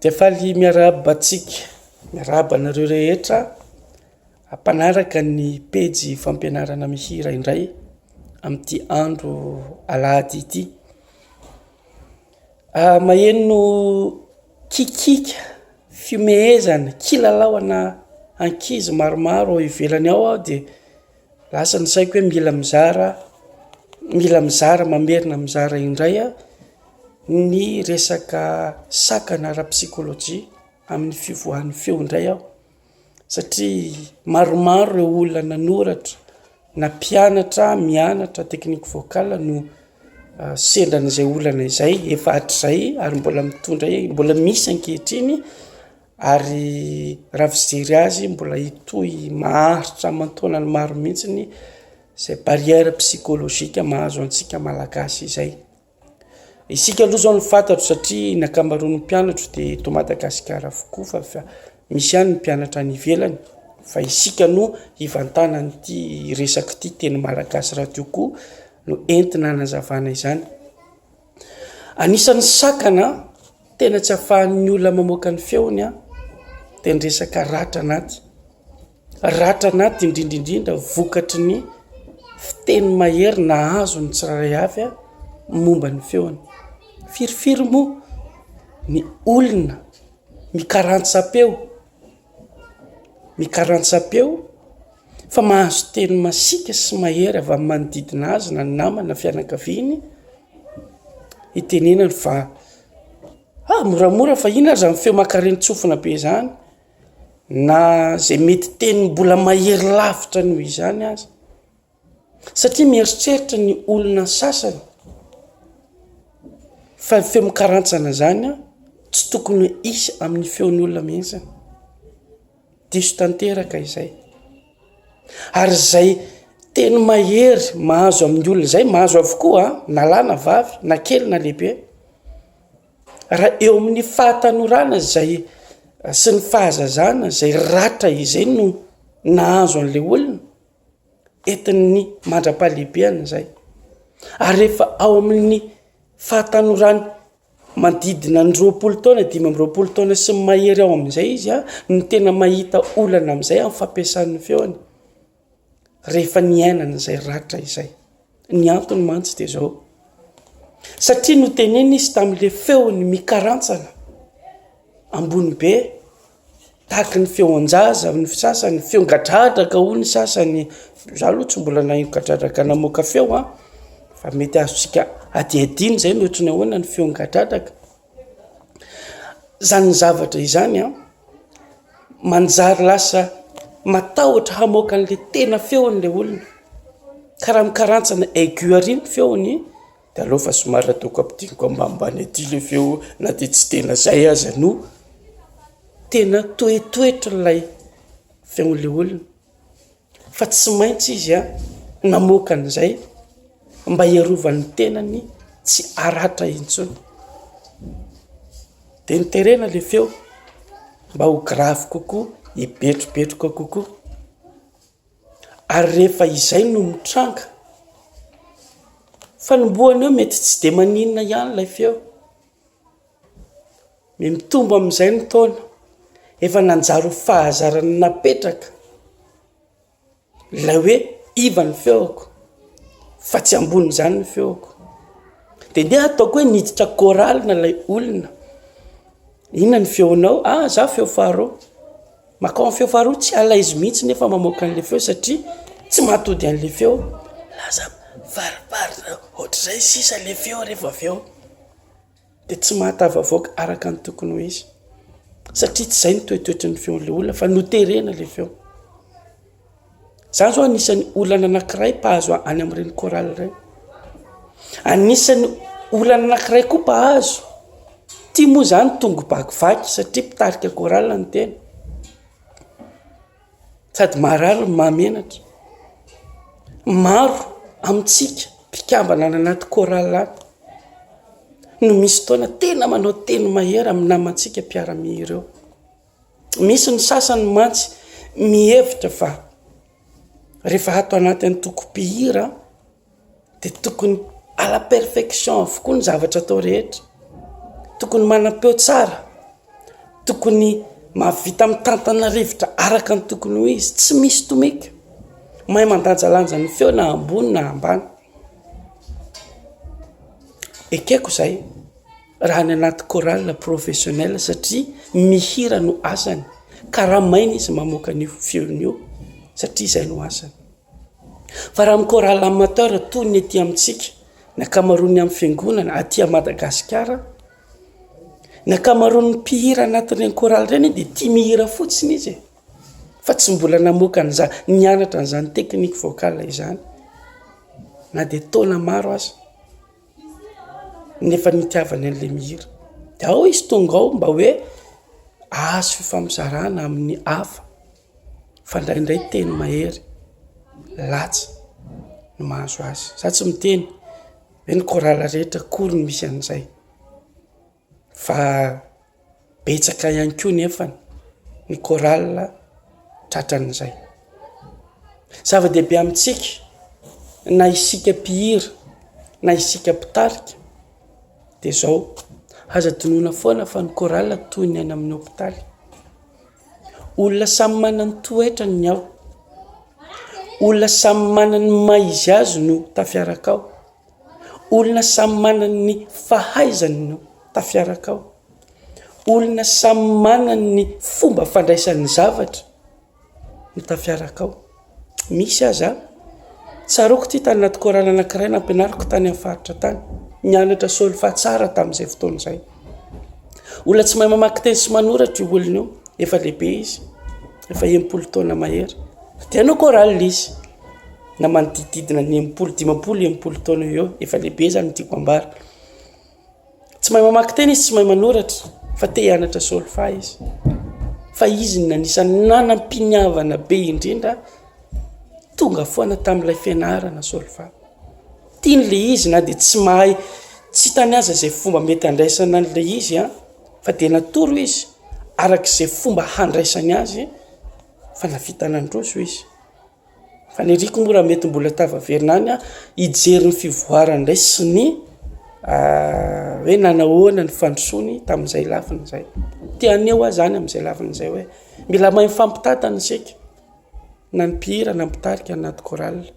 Dia faly miarahaba anareo rehetra ampanaraka ny pejy fampianarana mihira indray amin'ity andro alahady ity. Maheno kikika fimehezana kilalao ana ankizy maromaro ivelany ao aho dia lasa ny saiko hoe mila mizara mamerina mizara indray ny resaka sakana ara-psikolojia amin'ny fivoahan'ny feo indray aho, satria maromaro ireo olona nanoratra na mpianatra mianatra teknika voakala no sendran'izay olana izay efa hatr'izay ary mbola mitondra mbola misy ankehitriny, ary raha fijery azy mbola hitohy maharitra aman-taonany maro mihitsiny izay barrière psikolojika mahazo antsika malagasy izay. Isika aloha zao ny fantatro satria ny ankamaroan'ny mpianatra dia eto Madagasikara avokoa fa misy ihany ny mpianatra any ivelany, fa isika no hivantana an'ity resaka ity teny malagasy radio koa no entina hanazavana izany. Anisan'ny sakana tena tsy ahafahan'ny olona mamoaka ny feony dia ny resaka ratra anaty indrindraindrindra vokatry ny fiteny mahery nahazo ny tsirairay avy momba ny feony. Firifiry moa ny olona mikarantsapeo fa mahazo teny masika sy mahery avy amin'ny manodidina azy na ny namana na fianakaviany itenenany fa moramora fa ina aza ny feo makareny tsofina be izany, na zay mety teny mbola mahery lavitra noho izany aza, satria mieritreritra ny olona sasany fa feo mikarantsana zany tsy tokony isy amin'ny feon'ny olona mihitsy. Diso tanteraka izay. Ary zay teny mahery mahazo amin'ny olona izay mahazo avokoa na lahy na vavy na kely na lehibe. Raha eo amin'ny fahatanorana izay sy ny fahazazana izay ratra izay no nahazo an'ilay olona entin'ny mandra-pahalehibeny izay. Ary rehefa ao amin'ny fahatanorana manodidina ny 20 taona 25 taona sy mahery ao amin'izay izy no tena mahita olana amin'izay amin'ny fampiasan'ny feony rehefa niainana izay ratra izay. Ny antony mantsy dia zao, satria no teneny izy tamin'ilay feony mikarantsana ambony be tahaka ny feon-jaza ny sasany feon-gadradraka ho ny sasany. Za aloha tsy mbola gadradraka namoaka feo fa mety azontsika adiadiny zay nohatra ny ahoana ny feon-gadradraka. Zany zavatra izany manjary lasa matahotra hamoaka an'ilay tena feon'ilay olona, ka raha mikarantsana aigu ary ny feony dia aloha fa somary ataoko ampidigniko ambanimbany aty ilay feo na dia tsy tena zay aza no tena toetoetra ilay feon'ilay olona, fa tsy maintsy izy namoaka an'izay mba hiarovan'ny tenany tsy aratra intsony. Dia niterena ilay feo mba ho grave kokoa, hibetrobetroka kokoa. Ary rehefa izay no mitranga, fanombohany eo mety tsy dia maninona ihany ilay feo. Mitombo amin'izay ny taona efa nanjaro fahazarana napetraka ilay hoe iva ny feoko fa tsy ambony izany ny feoko. Dia ndeha ataoko hoe niditra koraly na ilay olona, inona ny feonao? Za feo faharoa. Makao amin'ny feo faharoa tsy alaizy mihitsy nefa mamoaka an'ilay feo satria tsy mahatody an'ilay feo. Laza varivarina ohatr'izay sisa ilay feo rehefa feo. Dia tsy mahatava voaka araka ny tokony ho izy, satria tsy izay ny toetoetry ny feon'ilay olona fa noterena ilay feo. Zany zao anisan'ny olana anankiray mpahazo any amin'ireny koraly ireny. Anisan'ny olana anankiray koa mpahazo tia moa zany tongo bakivaky satria mpitarika koraly ny tena, sady marary mahamenatra. Maro amintsika mpikambana any anaty koraly any no misy taona tena manao teny mahery amin'ny namantsika mpiara-mihira eo. Misy ny sasany mantsy mihevitra fa rehefa ato anatin'ny toko-pihira dia tokony à la perfection avokoa ny zavatra atao rehetra, tokony manam-peo tsara, tokony mahavita mitantana rivotra araka ny tokony ho izy tsy misy tomeka mahay mandanjalanja ny feo na ambony na ambany ekeko zay raha ny anaty chorale professionnel satria mihira no asany karaha maina izy mamoaka ny feon'io satria izay no asany fa raha amin'ny chorale amateur toy ny ety amintsika ny akamaroany amin'ny fiangonana aty Madagasikara ny akamaroan'ny mpihira anatin'ireny chorale ireny dia tia mihira fotsiny izy fa tsy mbola namoaka an'izany nianatra an'izany teknika vocal izany na dia taona maro aza nefa nitiavany an'ilay mihira dia ao izy tonga ao mba hoe azo fifamizarana amin'ny hafa fa indraindray teny mahery latsa no mahazo azy za tsy miteny hoe ny chorale rehetra kory ny misy an'izay fa betsaka ihany koa nefa ny chorale tratran'izay zava-dehibe amintsika na isika mpihira na isika mpitarika dia zao aza tonoina foana fa ny chorale toy ny any amin'ny hôpitaly olona samy manana ny toetrany ny ao olona samy manana ny maizy azy no tafiaraka ao olona samy manana ny fahaizany no tafiaraka ao olona samy manana ny fomba fandraisan'ny zavatra no tafiaraka ao misy aza tsaroko ty tany anaty chorale anankiray nampianariko tany amin'ny faritra tany nianatra solfa tsara tamin'izay fotoana izay olona tsy mahay mamaky teny sy manoratra io olona io efa lehibe izy efa 80 taona mahery tianao chorale izy na manodididina ny 80 taona eo efa lehibe zany tiako ambara tsy mahay mamaky teny izy tsy mahay manoratra fa te hianatra solfa izy fa izy nanisany nanampiniavana be indrindra tonga foana tamin'ilay fianarana solfa tian'ilay izy na dia tsy mahay tsy tany aza izay fomba mety handraisana an'ilay izy fa dia natoro izy arak'izay fomba handraisany azy fa nafitanandroso izy fa ny riko mora mety mbola tavaverinany hijery ny fivoarany sy ny hoe nanahoana ny fandrosony tamin'izay lafiny izay tianeo azy zany amin'izay lafiny izay hoe mila mahay mifampitatana isika na ny mpihira na mpitarika anaty chorale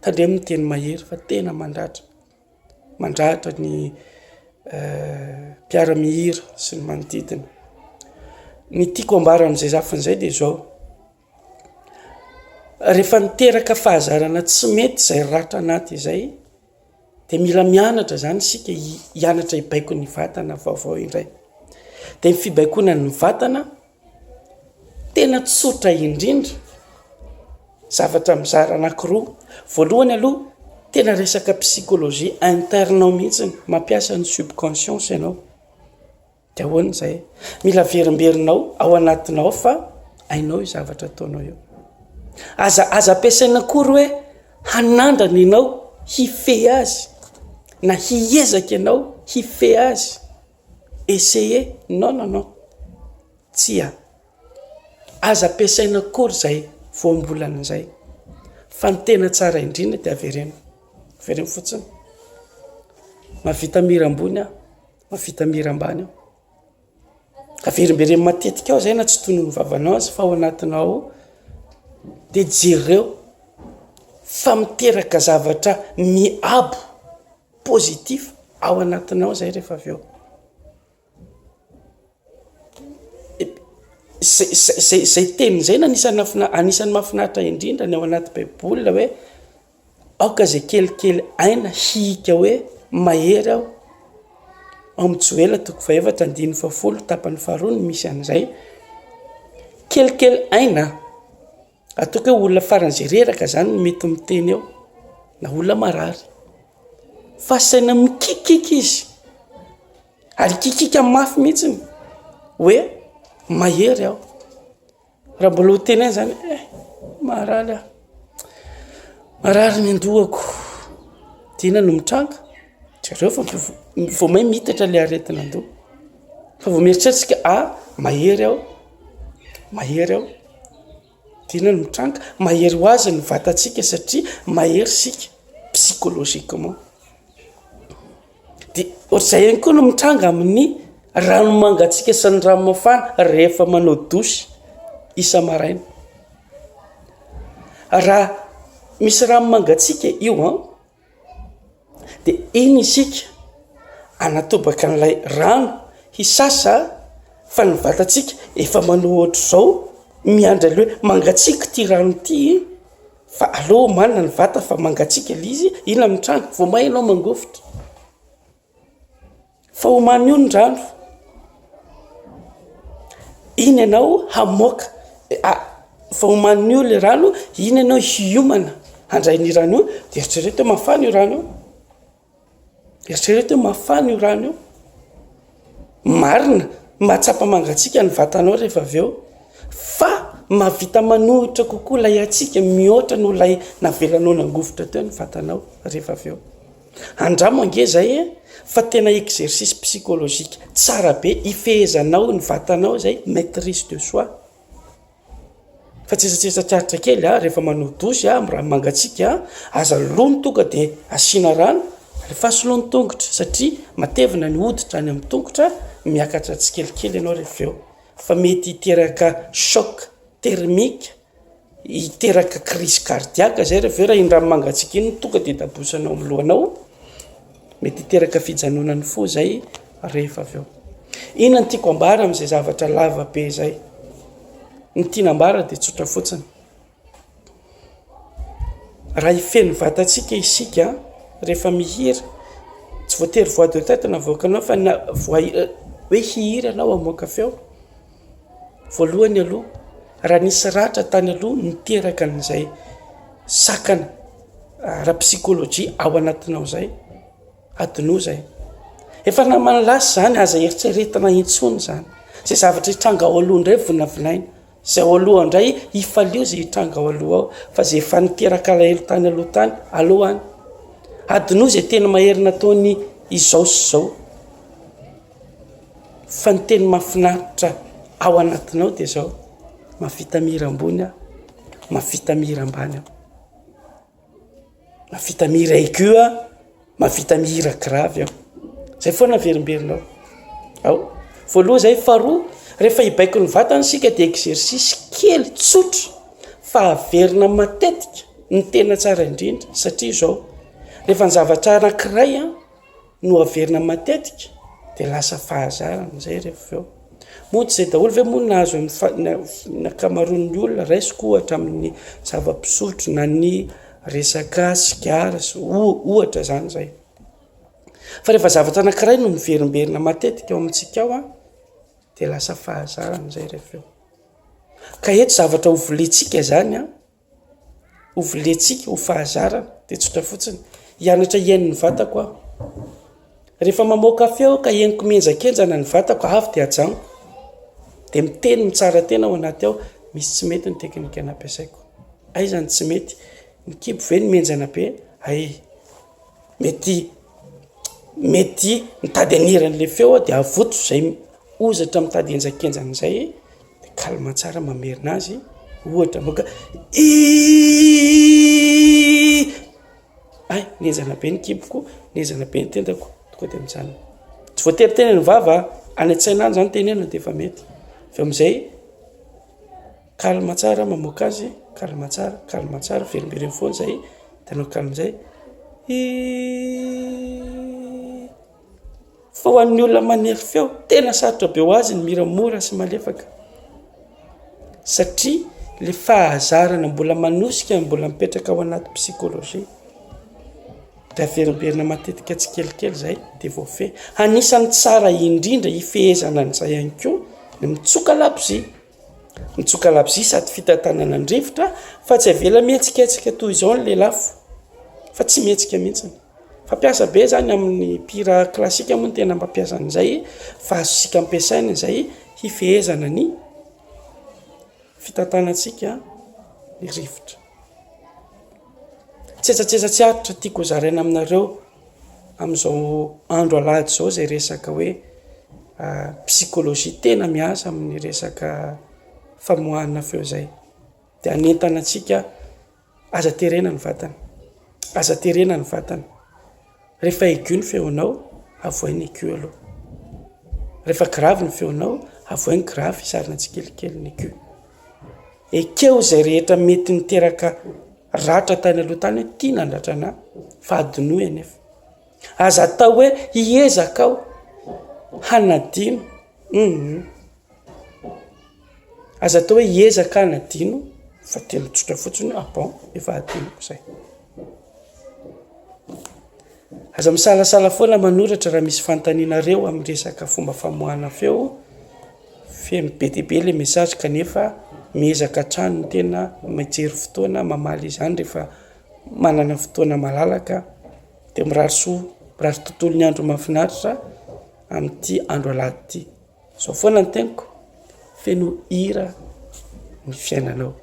tandre amin'ny teny mahery fa tena mandratra ny mpiara-mihira sy ny manodidina ny tiako ambara amin'izay zafin'izay dia zao rehefa niteraka fahazarana tsy mety izay ratra anaty izay dia mila mianatra zany isika hianatra hibaiko ny vatana vaovao indray dia ny fibaikona ny vatana tena tsotra indrindra zavatra mizara anankiroa voalohany aloha tena resaka psychologie interne ao mihitsy mampiasa ny subconscience ianao dia ahoana izay mila verimberinao ao anatinao fa ainao io zavatra ataonao io aza ampiasaina kory hoe hanandrana ianao hife azy na hiezaka ianao hife azy essayer non tsy aza ampiasaina kory zay voambolana izay fa ny tena tsara indrindra dia avereno fotsiny mavita mira ambony mavita mira ambany averimbereny matetika ao zay na tsy tonono vavanao azy fa ao anatinao dia jereo fa miteraka zavatra miabo positif ao anatinao zay rehefa avy eo zay teny zay na anisany mahafinaritra indrindra ny ao anaty baiboly hoe aoka zay kelikely aina hika hoe mahery aho ao amin'ny Joela 4:7 tapany faharoa misy an'izay kelikely aina ataoko hoe olona faran'izay reraka zany mety miteny eo na olona marary fa saina mikikika izy ary kikika mafy mihitsiny hoe mahery aho raha mbola ho teny any zany marary ny andohako tiana no mitranga zareo fa vao mahay mitatra le aretina andoha fa vao mieritreritsika mahery aho tiana no mitranga mahery ho azy ny vatantsika satria mahery sika psychologiquement dia ohatr'izay ihany koa no mitranga amin'ny rano mangatsika sy ny rano mafana rehefa manao dosy isa-maraina. Raha misy rano mangatsika io dia iny isika anatobaka n'ilay rano hisasa fa ny vatantsika efa manao ohatr' izao miandra le hoe mangatsika ty rano ity fa aloha manina ny vata fa mangatsika le izy ina mitranga vao may ianao mangofotra fa homany io ny rano iny ianao hamoaka fa homany io le rano iny ianao hiomana handray ny rano io dia eritrereto hoe mafana io rano io eritrereto hoe mafana io rano io marina mahatsapa mangatsika ny vatanao rehefa avy eo fa mahavita manohitra kokoa lay atsika mihoatra no lay navelanao nangofotra teo ny vatanao rehefa avy eo. Andramo ange zay fa tena exercice psychologique tsara be ifehezanao ny vatanao zay maîtrise de soi. Fa tsetsatsetsatraritra kely rehefa manao dosy raha mangatsika aza lony tonga dia asiana rano rehefa solony tongotra satria matevina ny hoditra any amin'ny tongotra miakatra tsikelikely ianao rehefa eo fa mety hiteraka choc thermique hiteraka crise cardiaque zay rehefa raha iny rano mangatsika iny tonga dia dabosanao amin'ny lohanao mety hiteraka fijanonany fo zay rehefa avy eo. Ina ny tiako ambara amin'izay zavatra lava be zay ny tianambara dia tsotra fotsiny raha ifeny vatantsika isika rehefa mihira tsy voatery voix de tête navoakanao fa hoe hihira anao amoaka feo voalohany aloha raha nisy ratra tany aloha niteraka n'izay sakana raha psychologie ao anatinao zay adino zay efa namana lasy zany aza eritreretina intsony zany zay zavatra hitranga ao aloha indray vonavinaina zay ao aloha indray ifalio zay hitranga ao aloha ao fa zay efa niteraka alahelo tany aloha tany alohany adino zay tena maherina ataony izao sy zao fa ny teny mahafinaritra ao anatinao dia zao mafita mihira ambony mafita mihira ambany mafita mihira aigu mafita mihira gravy zay foana verimberinao ao voaloha zay faharoa rehefa hibaiko ny vatana sika dia exercice kely tsotra fa averina matetika ny tena tsara indrindra satria zao rehefa ny zavatra anankiray no averina matetika dia lasa fahazarana zay rehefa eo moa tsy zay daholo ve moa nahazo nakamarony olona raisiko ohatra amin'ny zava-pisotro na ny resaka sigara ohatra zany zay fa rehefa zavatra anankiray no miverimberina matetika ao amintsika ao dia lasa fahazarana zay rehefa eo ka eto zavatra hovolentsika zany hovolentsika ho fahazarana dia tsotra fotsiny hianatra iain'ny vatako aho rehefa mamoaka feo ka ieniko mienjakenjana ny vatako avy dia ajanoko dia miteny mitsara tena ao anaty ao misy tsy mety ny teknika nampiasaiko ay zany tsy mety mikibo ve ny mienjana be ay mety mitady aniran'le feo dia avoto zay ozatra mitady enjakenjana zay dia kalma tsara mamerina azy ohatra moka ay nienjana be ny kiboko nienjana be ny tendako tonga dia mijanona tsy voatery teny ny vava any an-tsainany zany tenena dia efa mety fa amin'izay kalma tsara mamoaka azy kalma tsara verimberiny foana zay tanao kalma zay fa ho an'ny olona manery feo tena sarotra be ho azy ny mira mora sy malefaka satria le fahazarana mbola manosika mbola mipetraka ao anaty psychologie dia verimberina matetika tsy kelikely zay dia voafe anisany tsara indrindra ifehezana n'izay ihany koa ny mitsoka labozia sady fitantanana ny rivotra fa tsy avela mihetsiketsika toy izao ny lelafo fa tsy mihetsika mihitsiny fa piasa be zany amin'ny pira klasika moa ny tena mampiasa an'izay fa azosika ampiasaina zay hifehezana ny fitantanantsika ny rivotra tsetsatsetsatsyaritra tiako zaraina aminareo amin'izao andro alady zao zay resaka hoe psychologie tena miasa amin'ny resaka famoahana feo zay dia anentana antsika aza terena ny vatana rehefa aigu ny feonao avoainy aigu aloha rehefa gravy ny feonao avoainy gravy isarina tsikelikely ny keo ekeo zay rehetra mety niteraka ratra tany aloha tany hoe tia nandratrana fa adinoy anefa aza atao hoe iezaka ao hanadino aza atao hoe iezaka hanadino fa telo tsotra fotsiny bon efa adinoko zay aza misalasala foana manoratra raha misy fantaninareo amin'ny resaka fomba famohana feo feno be deabe le mesazy kanefa miezaka trano ny tena mijery fotoana mamaly izany rehefa manana fotoana malalaka dia mirarisoa mirary tontolo ny andro mahafinaritra amin'ity andro alady ity zao foana ny teniko feno hira ny fiainanao